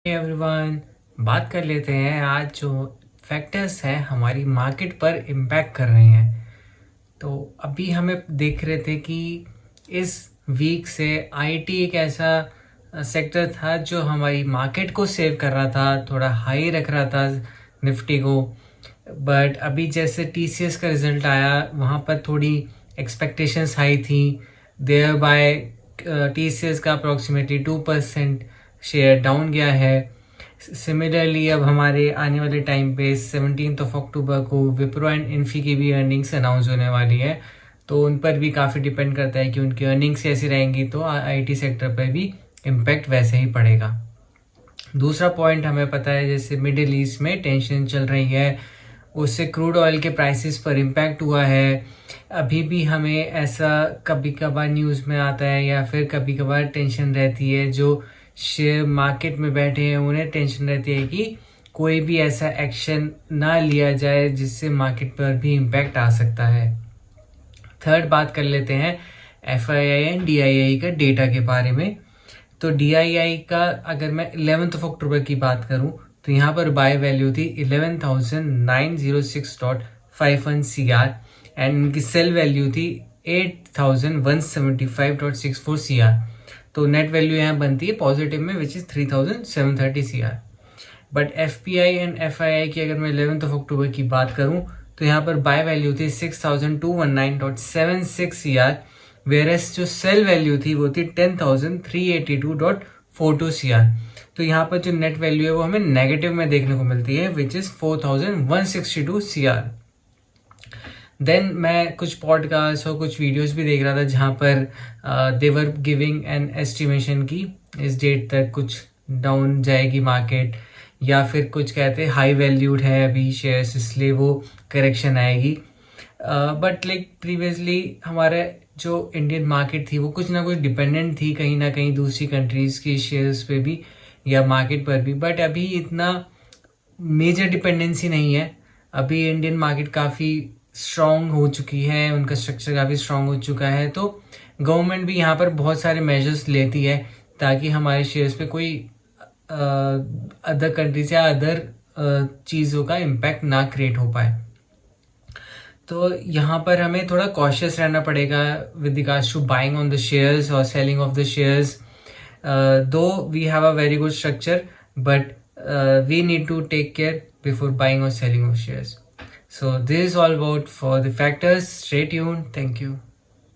Everyone, बात कर लेते हैं आज जो फैक्टर्स हैं हमारी मार्केट पर इम्पैक्ट कर रहे हैं। तो अभी हमें देख रहे थे कि इस वीक से आईटी एक ऐसा सेक्टर था जो हमारी मार्केट को सेव कर रहा था, थोड़ा हाई रख रहा था निफ्टी को। बट अभी जैसे टीसीएस का रिजल्ट आया वहाँ पर थोड़ी एक्सपेक्टेशंस हाई थी, देयर बाय टीसीएस का अप्रोक्सीमेटली 2% शेयर डाउन गया है। सिमिलरली अब हमारे आने वाले टाइम पे 17 अक्टूबर को विप्रो एंड इन्फी की भी अर्निंग्स अनाउंस होने वाली है, तो उन पर भी काफ़ी डिपेंड करता है कि उनकी अर्निंग्स ऐसी रहेंगी तो आईटी सेक्टर पर भी इम्पैक्ट वैसे ही पड़ेगा। दूसरा पॉइंट हमें पता है जैसे मिडिल ईस्ट में टेंशन चल रही है, उससे क्रूड ऑयल के प्राइसेस पर इम्पैक्ट हुआ है। अभी भी हमें ऐसा कभी कभार न्यूज़ में आता है या फिर कभी कभार टेंशन रहती है, जो शेयर मार्केट में बैठे हैं उन्हें टेंशन रहती है कि कोई भी ऐसा एक्शन ना लिया जाए जिससे मार्केट पर भी इम्पैक्ट आ सकता है। थर्ड बात कर लेते हैं एफआईआई एंड डीआईआई का डेटा के बारे में। तो डीआईआई का अगर मैं 11 अक्टूबर की बात करूं तो यहाँ पर बाय वैल्यू थी 11,906.51 CR एंड इनकी सेल वैल्यू थी 8,175.64 CR। तो नेट वैल्यू यहाँ बनती है पॉजिटिव में which is 3,730 CR। But FPI and FII की अगर मैं 11 अक्टूबर की बात करूं तो यहाँ पर बाय वैल्यू थी 6,219.76 CR, वेरस जो सेल वैल्यू थी वो थी 10,382.42 CR। तो यहाँ पर जो नेट वैल्यू है वो हमें नेगेटिव में देखने को मिलती है विच इज़ 4,162 CR। देन मैं कुछ पॉडकास्ट और कुछ वीडियोस भी देख रहा था जहाँ पर देवर गिविंग एन एस्टिमेशन की इस डेट तक कुछ डाउन जाएगी मार्केट, या फिर कुछ कहते हैं हाई वैल्यूड है अभी शेयर्स इसलिए वो करेक्शन आएगी। बट लाइक प्रीवियसली हमारे जो इंडियन मार्केट थी वो कुछ ना कुछ डिपेंडेंट थी कहीं ना कहीं दूसरी कंट्रीज़ की शेयर्स पे भी या मार्केट पर भी, बट अभी इतना मेजर डिपेंडेंसी नहीं है। अभी इंडियन मार्केट काफ़ी स्ट्रॉन्ग हो चुकी है, उनका स्ट्रक्चर काफ़ी स्ट्रॉन्ग हो चुका है, तो गवर्नमेंट भी यहाँ पर बहुत सारे मेजर्स लेती है ताकि हमारे शेयर्स पे कोई अदर कंट्रीज या अदर चीज़ों का इम्पैक्ट ना क्रिएट हो पाए। तो यहाँ पर हमें थोड़ा कॉशियस रहना पड़ेगा with regards to buying on the shares और selling of the shares. Though we have a very good structure but we need to take care before buying or selling of shares. So this is all about for the factors. Stay tuned. Thank you.